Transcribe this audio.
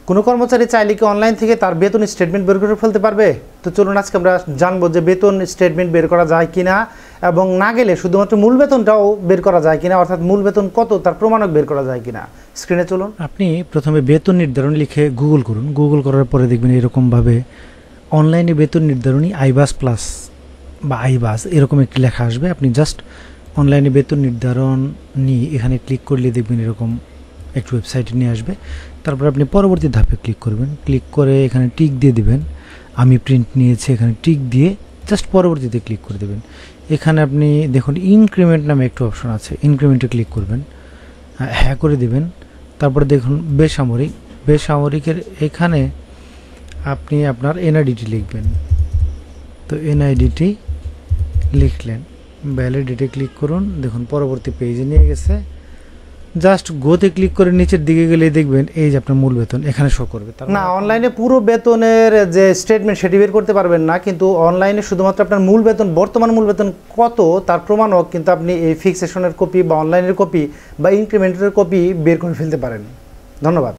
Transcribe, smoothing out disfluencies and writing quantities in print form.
কোনো কর্মচারী চাইলে কি অনলাইন থেকে তার বেতন স্টেটমেন্ট বের করে ফেলতে পারবে? তো চলুন আজকে আমরা জানবো যে বেতন স্টেটমেন্ট বের করা যায় কিনা, এবং না গেলে শুধুমাত্র মূল বেতনটাও বের করা যায় কিনা, অর্থাৎ মূল বেতন কত তার প্রমাণক বের করা যায় কিনা। স্ক্রিনে চলুন। আপনি প্রথমে বেতন নির্ধারণ লিখে গুগল করুন। গুগল করার পরে দেখবেন এরকমভাবে অনলাইনে বেতন নির্ধারণী আইবাস প্লাস বা আইবাস এরকম একটি লেখা আসবে। আপনি জাস্ট অনলাইনে বেতন নির্ধারণ নিয়ে এখানে ক্লিক করলে দেখবেন এরকম একটু ওয়েবসাইটে নিয়ে আসবে। তারপর আপনি পরবর্তী ধাপে ক্লিক করবেন। ক্লিক করে এখানে টিক দিয়ে দিবেন, আমি প্রিন্ট নিয়েছি, এখানে টিক দিয়ে জাস্ট পরবর্তীতে ক্লিক করে দেবেন। এখানে আপনি দেখুন ইনক্রিমেন্ট নামে একটু অপশন আছে, ইনক্রিমেন্টে ক্লিক করবেন, হ্যাঁ করে দেবেন। তারপরে দেখুন বেসামরিকের এখানে আপনি আপনার এনআইডিটি লিখবেন। তো এনআইডিটি লিখলেন, ভ্যালিডিটি ক্লিক করুন। দেখুন পরবর্তী পেজে নিয়ে গেছে। জাস্ট গোতে ক্লিক করে নিচের দিকে গেলে দেখবেন এই যে আপনার মূল বেতন এখানে শো করবে। না, অনলাইনে পুরো বেতনের যে স্টেটমেন্ট সেটি বের করতে পারবেন না, কিন্তু অনলাইনে শুধুমাত্র আপনার মূল বেতন, বর্তমান মূল বেতন কত তার প্রমাণক কিন্তু আপনি এই ফিক্সেশনের কপি বা অনলাইনের কপি বা ইনক্রিমেন্টের কপি বের করে ফেলতে পারেন। ধন্যবাদ।